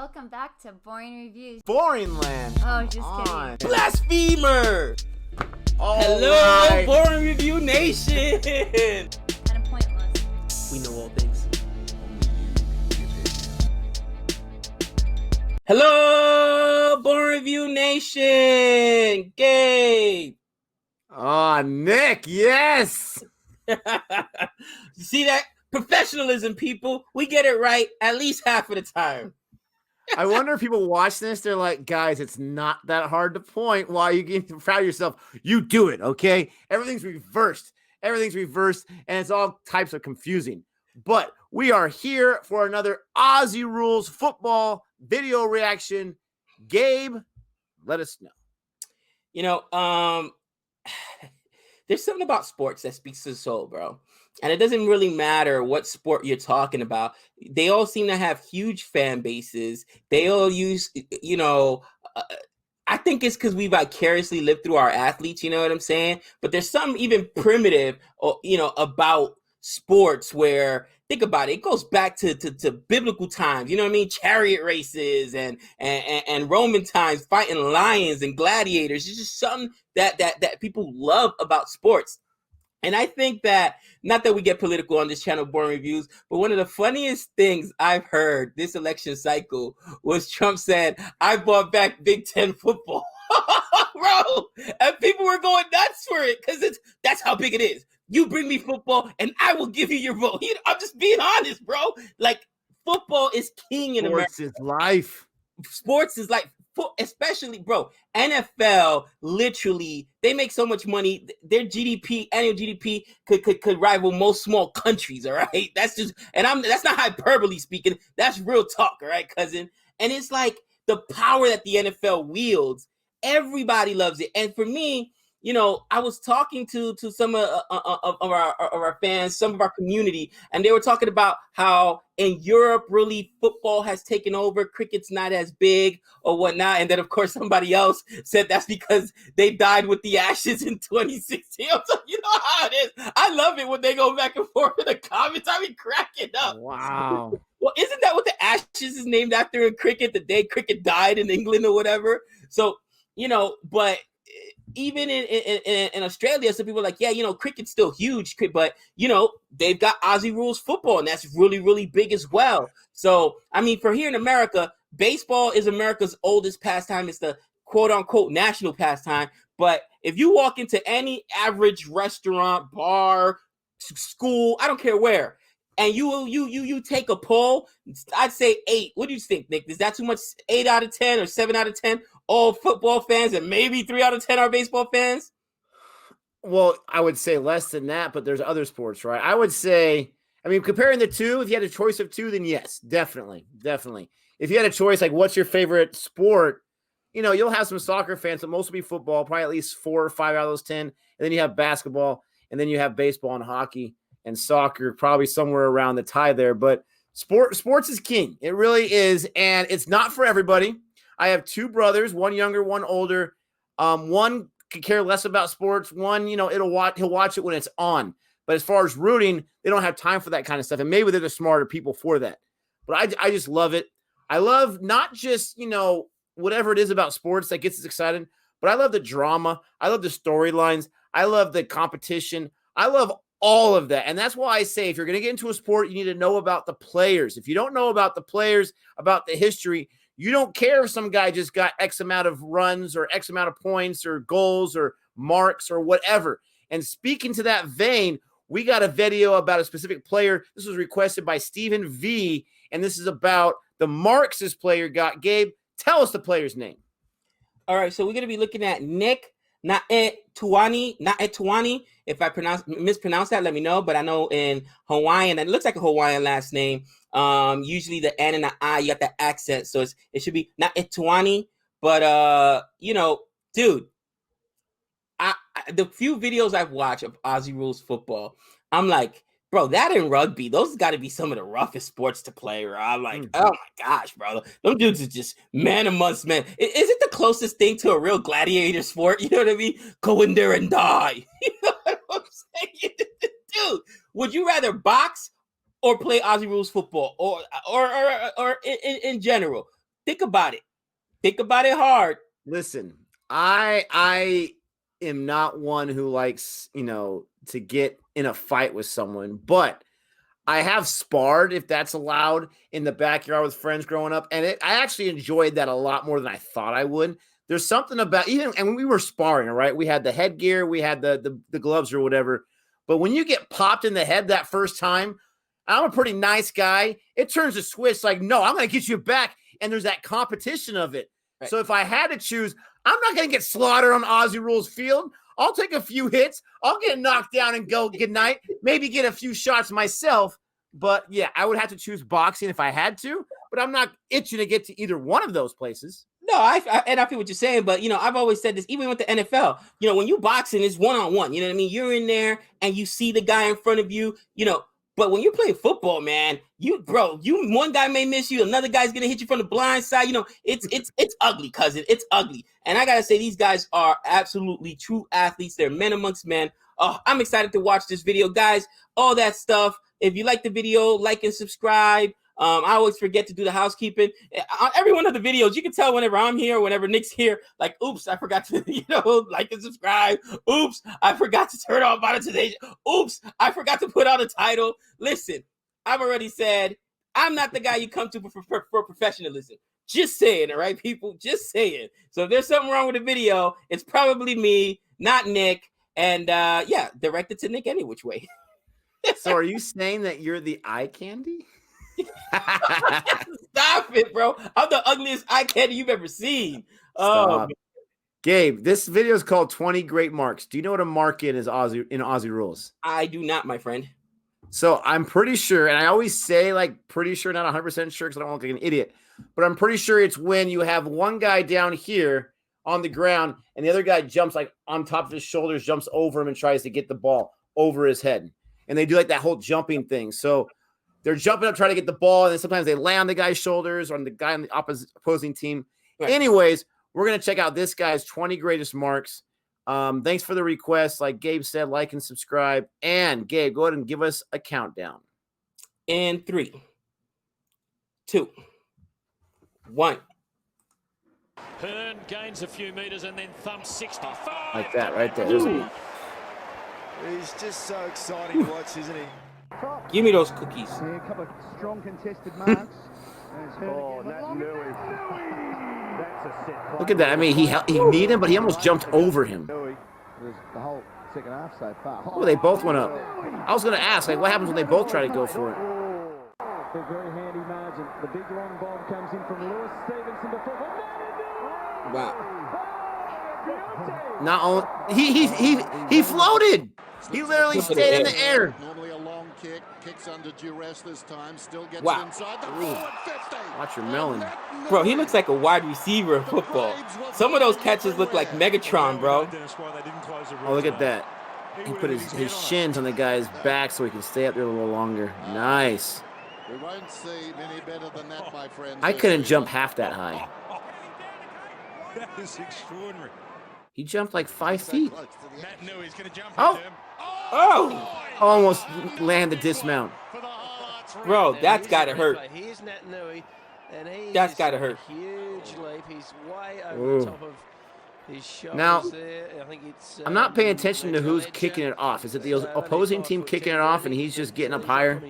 Welcome back to Boring Reviews. Boring land. Oh, just kidding. Blasphemer! All Hello, right. Boring Review Nation! Kind of pointless. We know all things. Hello, Boring Review Nation! Gabe! Oh, Nick, yes. You see that? Professionalism, people. We get it right at least half of the time. I wonder if people watch this, they're like, guys, it's not that hard to point. Why you getting proud of yourself? You do it, okay? Everything's reversed. And it's all types of confusing. But we are here for another Aussie Rules football video reaction. Gabe, let us know. You know, there's something about sports that speaks to the soul, bro. And it doesn't really matter what sport you're talking about. They all seem to have huge fan bases. They all use, I think it's because we vicariously live through our athletes, you know what I'm saying? But there's something even primitive, about sports where, think about it, it goes back to biblical times, you know what I mean? Chariot races and Roman times, fighting lions and gladiators. It's just something that people love about sports. And I think that, not that we get political on this channel, Boring Reviews, but one of the funniest things I've heard this election cycle was Trump said, I brought back Big Ten football. Bro, and people were going nuts for it because that's how big it is. You bring me football and I will give you your vote. I'm just being honest, bro. Like, football is king in America. Sports is life. Sports is like, especially, bro, NFL, literally, they make so much money. Their GDP, annual GDP, could rival most small countries, all right? That's just, that's not hyperbole speaking. That's real talk, all right, cousin? And it's like the power that the NFL wields. Everybody loves it. And for me, I was talking to some of our fans, some of our community, and they were talking about how in Europe, really, football has taken over. Cricket's not as big or whatnot. And then, of course, somebody else said that's because they died with the Ashes in 2016. I'm like, you know how it is. I love it when they go back and forth in the comments. I be cracking up. Wow. Well, isn't that what the Ashes is named after in cricket? The day cricket died in England or whatever. So, but even in Australia, some people are like, yeah, cricket's still huge, but, they've got Aussie Rules football, and that's really, really big as well. So, I mean, for here in America, baseball is America's oldest pastime. It's the quote-unquote national pastime. But if you walk into any average restaurant, bar, school, I don't care where, and you take a poll, I'd say 8. What do you think, Nick? Is that too much? 8 out of 10 or 7 out of 10? All football fans, and maybe 3 out of 10 are baseball fans? Well, I would say less than that, but there's other sports, right? I would say, comparing the two, if you had a choice of two, then yes, definitely. If you had a choice, like what's your favorite sport, you'll have some soccer fans, but most will be football, probably at least 4 or 5 out of those 10. And then you have basketball, and then you have baseball and hockey and soccer, probably somewhere around the tie there. But sports is king. It really is, and it's not for everybody. I have 2 brothers, one younger, one older. One could care less about sports. One, he'll watch it when it's on. But as far as rooting, they don't have time for that kind of stuff. And maybe they're the smarter people for that. But I just love it. I love not just, whatever it is about sports that gets us excited, but I love the drama. I love the storylines. I love the competition. I love all of that. And that's why I say, if you're going to get into a sport, you need to know about the players. If you don't know about the players, about the history, you don't care if some guy just got X amount of runs or X amount of points or goals or marks or whatever. And speaking to that vein, we got a video about a specific player. This was requested by Stephen V, and this is about the marks this player got. Gabe, tell us the player's name. All right, so we're going to be looking at Nick Naitanui. If I mispronounce that, let me know. But I know in Hawaiian, and it looks like a Hawaiian last name. Usually the N and the I, you got that accent, so it should be Naitanui. But dude, the few videos I've watched of Aussie Rules football, I'm like, bro, that in rugby, those got to be some of the roughest sports to play. Bro. I'm like, oh my gosh, bro, them dudes are just man amongst men. Is it the closest thing to a real gladiator sport? You know what I mean? Go in there and die. You know what I'm saying? Dude, would you rather box or play Aussie Rules football, or in general? Think about it. Think about it hard. Listen, I am not one who likes, to get in a fight with someone, but I have sparred, if that's allowed, in the backyard with friends growing up, and I actually enjoyed that a lot more than I thought I would. There's something about and when we were sparring, right? We had the headgear, we had the gloves or whatever, but when you get popped in the head that first time, I'm a pretty nice guy. It turns a switch like, no, I'm going to get you back, and there's that competition of it. Right. So if I had to choose, I'm not going to get slaughtered on Aussie Rules Field. I'll take a few hits. I'll get knocked down and go good night. Maybe get a few shots myself. But, yeah, I would have to choose boxing if I had to. But I'm not itching to get to either one of those places. No, I feel what you're saying. But, I've always said this, even with the NFL. When you boxing, it's one-on-one. You know what I mean? You're in there and you see the guy in front of you, But when you play football, man, one guy may miss you, another guy's gonna hit you from the blind side. It's ugly, cousin. It's ugly. And I gotta say, these guys are absolutely true athletes. They're men amongst men. Oh, I'm excited to watch this video, guys. All that stuff. If you like the video, like and subscribe. I always forget to do the housekeeping. On every one of the videos, you can tell whenever I'm here, whenever Nick's here, like, oops, I forgot to, like and subscribe. Oops, I forgot to turn on monetization. Oops, I forgot to put out a title. Listen, I've already said, I'm not the guy you come to for professionalism. Just saying, all right, people? Just saying. So if there's something wrong with the video, it's probably me, not Nick. And, directed to Nick any which way. So are you saying that you're the eye candy? Stop it, bro. I'm the ugliest eye candy you've ever seen. Oh, Gabe, this video is called 20 Great Marks. Do you know what a mark is in Aussie rules? I do not, my friend. So I'm pretty sure, and I always say pretty sure, not 100% sure because I don't look like an idiot, but I'm pretty sure it's when you have one guy down here on the ground and the other guy jumps on top of his shoulders, jumps over him and tries to get the ball over his head. And they do that whole jumping thing. So they're jumping up, trying to get the ball, and then sometimes they lay on the guy's shoulders or on the guy on the opposing team. Right. Anyways, we're going to check out this guy's 20 greatest marks. Thanks for the request. Like Gabe said, like and subscribe. And Gabe, go ahead and give us a countdown. In 3, 2, 1. Hearn gains a few meters and then thumps 65. Like that, right there. He's just so exciting to watch, isn't he? Give me those cookies. Yeah, a couple of strong contested marks. Look at that. I mean, he kneed him, but he almost jumped over him. The whole second half so far. Oh, they both went up. I was going to ask, what happens when they both try to go for it? A very handy margin. The big long bomb comes in from Lewis Stevenson before. Wow. Not only he floated. He literally stayed in the air. Normally a long kick, kicks under duress this time, still gets inside the forward 50. Watch your melon. Bro, he looks like a wide receiver in football. Some of those catches look like Megatron, bro. Oh, look at that. He put his shins on the guy's back so he can stay up there a little longer. Nice. We won't see many better than that, my friends. I couldn't jump half that high. That is extraordinary. He jumped like 5 feet. Naitanui going to jump. Oh! Almost land the dismount. Bro, that's got to hurt. Here's Naitanui, and that's got to hurt. Huge leap. He's way over the top of his shoulders now, there. I think it's, I'm not paying attention to who's kicking it off. Is it the opposing team kicking it off and he's just getting up higher?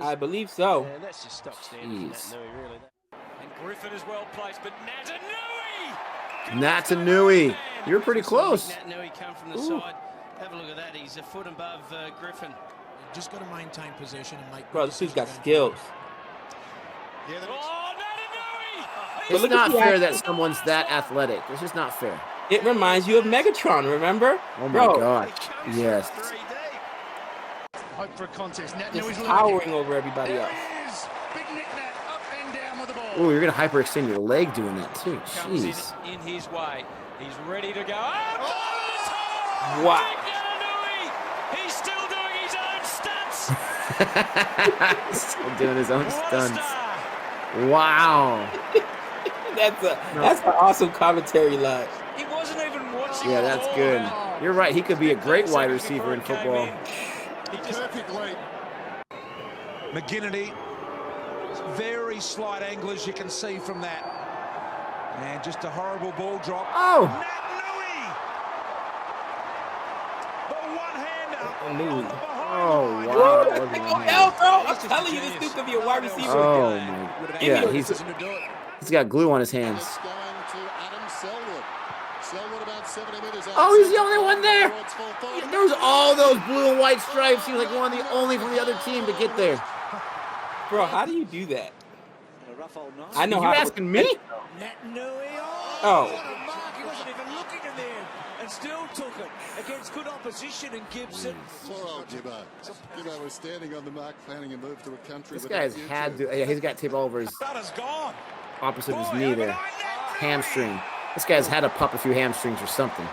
I believe so. And that's just stock standard for Naitanui, really. And Griffin is well placed, but Naitanui! You're pretty close. Naitanui come from the side. Have a look at that. He's a foot above Griffin. Just got to maintain possession and make. Bro, this dude's got skills. Yeah, it's not fair that someone's that athletic. It's just not fair. It reminds you of Megatron, remember? Oh my God. Yes. Hope for a contest. Just towering over everybody else. Oh, you're going to hyperextend your leg doing that too. Jeez. In his way. He's ready to go. Wow. He's still doing his own stunts. Still doing his own stunts. Wow. That's an awesome commentary line. He wasn't even watching. Yeah, that's good. You're right. He could be a great wide receiver in football. Perfectly. McGinnity, very slight angle as you can see from that. And just a horrible ball drop. Oh! Naitanui! The one-hander on the Oh, behind line. wow. Woo, take no L, bro. I'm telling you, this dude could be a wide receiver. Oh, my. Yeah, he's got glue on his hands. It's going to Adam Selwood. Selwood about 70 meters out. Oh, he's the only one there. Towards full forward. There was all those blue and white stripes. He was like one of the only from the other team to get there. Bro, how do you do that? A rough old night. I know You're how. asking me? Naitanui. Oh. What a mark. He wasn't even looking in there and still took it against good opposition and Gibson. Poor old Gibbo. Gibbo was standing on the mark, planning a move to a country. This guy's had to. Yeah, he's got tape all over his Rudder's gone. opposite of his knee there. Hamstring. This guy's had to pop a few hamstrings or something.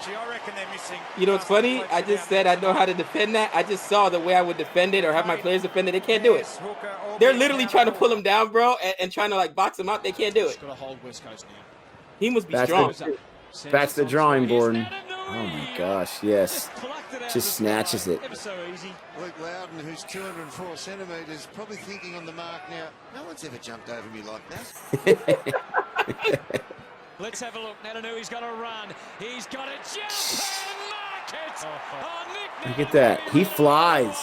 Gee, I reckon they're missing. You know what's funny? I just said I know how to defend that. I just saw the way I would defend it or have my players defend it. They can't do it. They're literally trying to pull him down, bro, and trying to like box him out. They can't do it. Got to hold West Coast now. He must be That's strong. That's the drawing board. Oh my gosh, yes. Just snatches it. Ever so easy. Luke Loudon, who's 204 centimetres, probably thinking on the mark now, no one's ever jumped over me like that. Let's have a look. Naitanui's got to run. He's got to jump and mark it. Oh, Nick Look at that. He flies.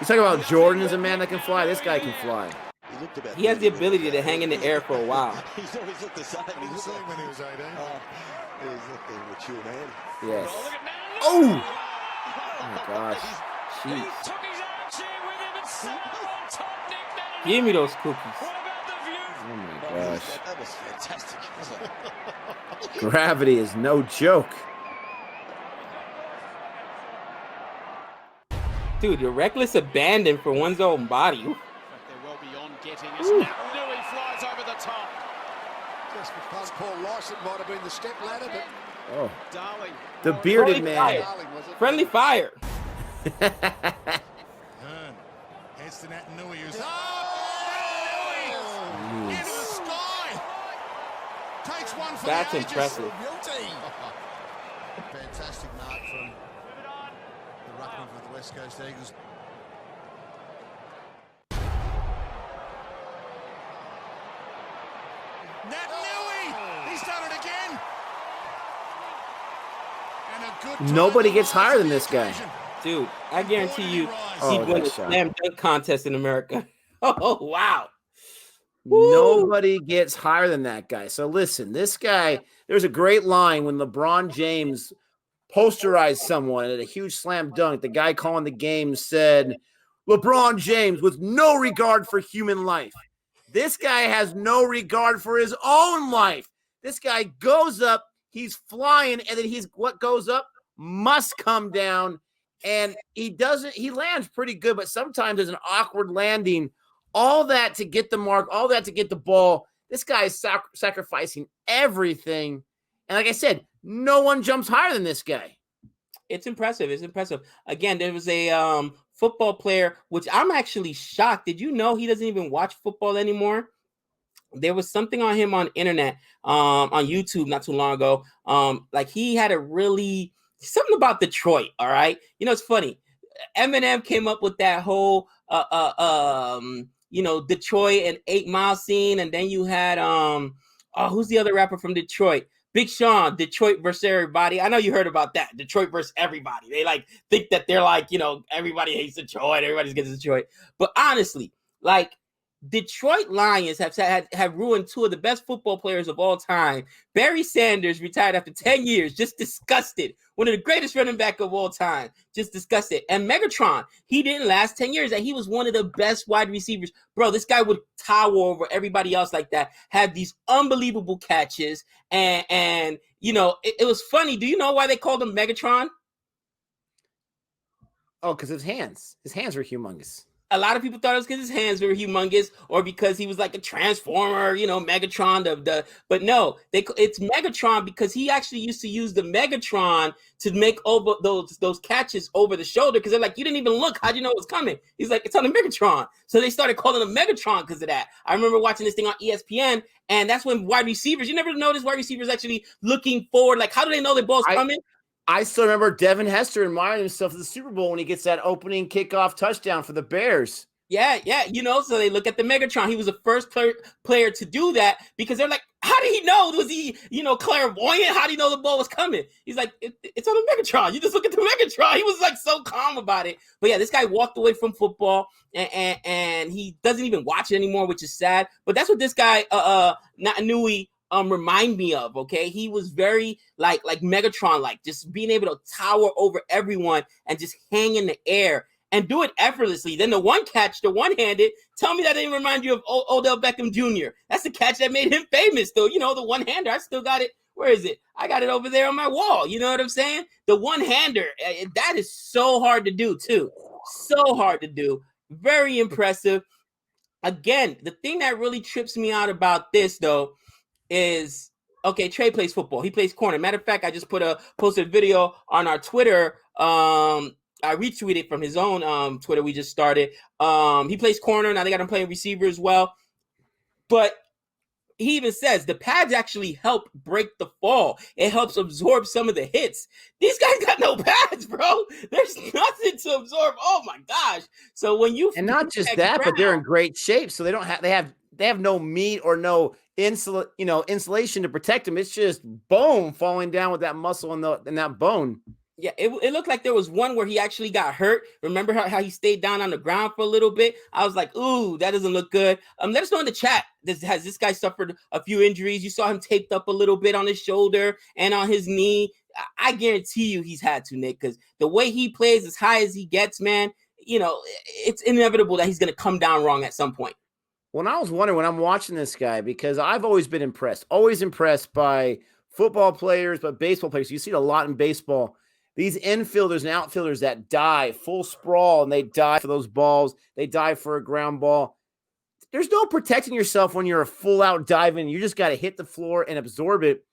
You talk about Jordan as a man that can fly. This guy can fly. He has the ability to hang in the air for a while. He's always looked the same. He looked like when he was 18. he's looking a mature man. Yes. Oh, look at Naitanuiui. Oh! Oh my gosh. He Jeez. took his armchair with him and sat on top. Nick Naitanuiui. Give me those cookies. What about the view? Oh my gosh. That was fantastic, wasn't it? Gravity is no joke. Dude, the reckless abandon for one's own body. They're well beyond getting as Naitanuiui flies over the top. Just because Paul Lawson might have been the step ladder, but Oh, Darling. the bearded Friendly man. fire. Darling, was it? Friendly fire. Hearn heads to Naitanui, who's into the sky. Takes one for That's the ages. impressive. Fantastic mark from the ruckman for the West Coast Eagles. Naitanui, he's done it again. And a good Nobody try gets to rise higher to than the this guy. occasion. Dude, I guarantee you Oh, he'd win a that shot. slam dunk contest in America. Oh, wow. Woo. Nobody gets higher than that guy. So listen, this guy, there's a great line when LeBron James posterized someone at a huge slam dunk. The guy calling the game said, LeBron James with no regard for human life. This guy has no regard for his own life. This guy goes up, he's flying, and then what goes up must come down. And he lands pretty good, but sometimes there's an awkward landing. All that to get the mark, all that to get the ball. This guy is sacrificing everything. And like I said, no one jumps higher than this guy. It's impressive. It's impressive. Again, there was a football player, which I'm actually shocked. Did you know he doesn't even watch football anymore? There was something on him on internet, on YouTube not too long ago. Like he had something about Detroit. All right. You know, it's funny. Eminem came up with that whole, Detroit and 8 Mile scene. And then you had, who's the other rapper from Detroit? Big Sean, Detroit versus everybody. I know you heard about that. Detroit versus everybody. They think that they're everybody hates Detroit. Everybody's against Detroit. But honestly, Detroit Lions have ruined two of the best football players of all time. Barry Sanders retired after 10 years, just disgusted. One of the greatest running back of all time, just disgusted. And Megatron, he didn't last 10 years, and he was one of the best wide receivers. Bro, this guy would tower over everybody else like that, had these unbelievable catches, and it was funny. Do you know why they called him Megatron? Oh, because his hands were humongous. A lot of people thought it was because his hands were humongous or because he was like a transformer, Megatron. But no, it's Megatron because he actually used to use the Megatron to make over those catches over the shoulder because they're like, you didn't even look. How'd you know it was coming? He's like, it's on the Megatron. So they started calling him Megatron because of that. I remember watching this thing on ESPN, and that's when wide receivers, you never notice wide receivers actually looking forward. Like, how do they know the ball's coming? I still remember Devin Hester admiring himself at the Super Bowl when he gets that opening kickoff touchdown for the Bears. Yeah. So they look at the Megatron. He was the first player to do that because they're like, how did he know? Was he, clairvoyant? How did he know the ball was coming? He's like, it's on the Megatron. You just look at the Megatron. He was like so calm about it. But yeah, this guy walked away from football and he doesn't even watch it anymore, which is sad. But that's what this guy, Naitanui, remind me of. Okay, he was very like Megatron, like just being able to tower over everyone and just hang in the air and do it effortlessly. Then the one catch, the one-handed, tell me that didn't remind you of Odell Beckham Jr. That's the catch that made him famous, though. The one-hander, I still got it. Where is it? I got it over there on my wall. You know what I'm saying? The one-hander, that is so hard to do, too. So hard to do. Very impressive. Again, the thing that really trips me out about this, though, is, okay, Trey plays football. He plays corner. Matter of fact, I just posted a video on our Twitter. I retweeted from his own Twitter we just started. He plays corner. Now they got him playing receiver as well. But he even says the pads actually help break the fall. It helps absorb some of the hits. These guys got no pads, bro. There's nothing to absorb. Oh my gosh. So when you and not just that, but they're in great shape. So they have no meat or no insulation to protect them. It's just bone falling down with that muscle in that bone. Yeah, it looked like there was one where he actually got hurt. Remember how he stayed down on the ground for a little bit? I was like, ooh, that doesn't look good. Let us know in the chat. Has this guy suffered a few injuries? You saw him taped up a little bit on his shoulder and on his knee. I guarantee you he's had to, Nick, because the way he plays as high as he gets, man, it's inevitable that he's going to come down wrong at some point. Well, I was wondering when I'm watching this guy, because I've always been always impressed by football players, but baseball players. You see it a lot in baseball. These infielders and outfielders that die full sprawl and they die for those balls. They die for a ground ball. There's no protecting yourself when you're a full out diving. You just got to hit the floor and absorb it.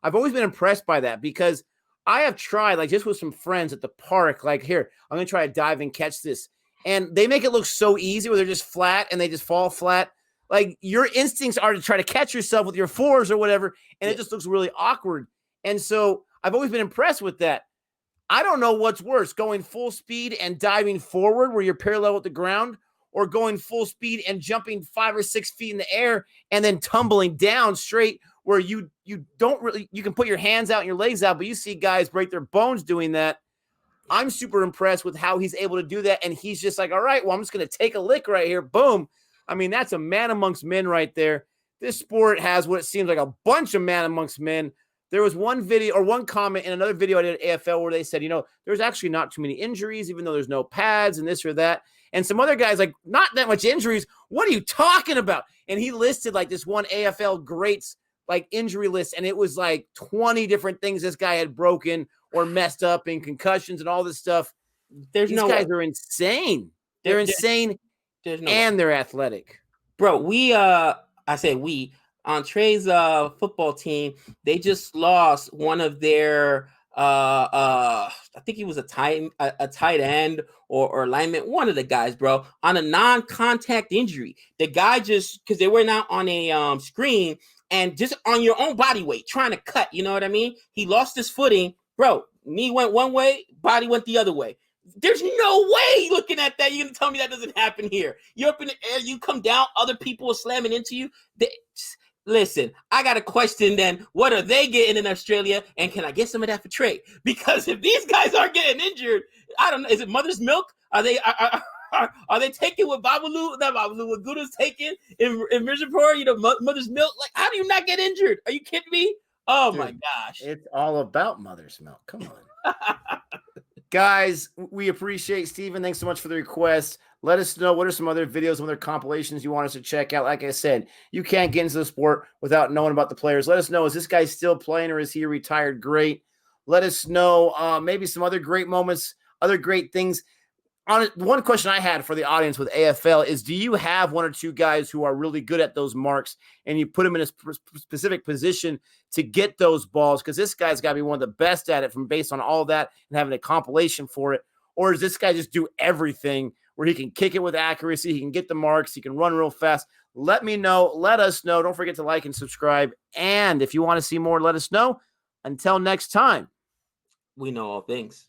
I've always been impressed by that because I have tried, like just with some friends at the park, like here, I'm going to try to dive and catch this. And they make it look so easy where they're just flat and they just fall flat. Like your instincts are to try to catch yourself with your fours or whatever. And it just looks really awkward. And so I've always been impressed with that. I don't know what's worse, going full speed and diving forward where you're parallel with the ground, or going full speed and jumping 5 or 6 feet in the air and then tumbling down straight where you don't really, you can put your hands out and your legs out, but you see guys break their bones doing that. I'm super impressed with how he's able to do that. And he's just like, all right, well, I'm just going to take a lick right here. Boom. I mean, that's a man amongst men right there. This sport has what it seems like a bunch of man amongst men. There was one video or one comment in another video I did at AFL where they said, there's actually not too many injuries, even though there's no pads and this or that. And some other guys like, not that much injuries. What are you talking about? And he listed like this one AFL greats like injury list. And it was like 20 different things this guy had broken or messed up and concussions and all this stuff. These guys are insane. They're insane and they're athletic. Bro, on Trey's football team, they just lost one of their I think he was a tight end or lineman, one of the guys, bro, on a non-contact injury. The guy just, because they were now on a screen and just on your own body weight trying to cut, you know what I mean? He lost his footing, bro. Knee went one way, body went the other way. There's no way looking at that you're gonna tell me that doesn't happen here. You're up in the air, you come down, other people are slamming into you. Listen, I got a question then. What are they getting in Australia? And can I get some of that for Trey? Because if these guys are getting injured, I don't know. Is it mother's milk? Are they taking what what Gouda's taking in Mirjapur, mother's milk? Like, how do you not get injured? Are you kidding me? Oh, dude, my gosh. It's all about mother's milk. Come on. Guys, we appreciate Steven. Thanks so much for the request. Let us know what are some other videos, some other compilations you want us to check out. Like I said, you can't get into the sport without knowing about the players. Let us know, is this guy still playing or is he a retired great? Let us know maybe some other great moments, other great things. One question I had for the audience with AFL is, do you have one or two guys who are really good at those marks and you put them in a specific position to get those balls? Because this guy's got to be one of the best at it from based on all that and having a compilation for it. Or does this guy just do everything where he can kick it with accuracy, he can get the marks, he can run real fast? Let me know. Let us know. Don't forget to like and subscribe. And if you want to see more, let us know. Until next time. We know all things.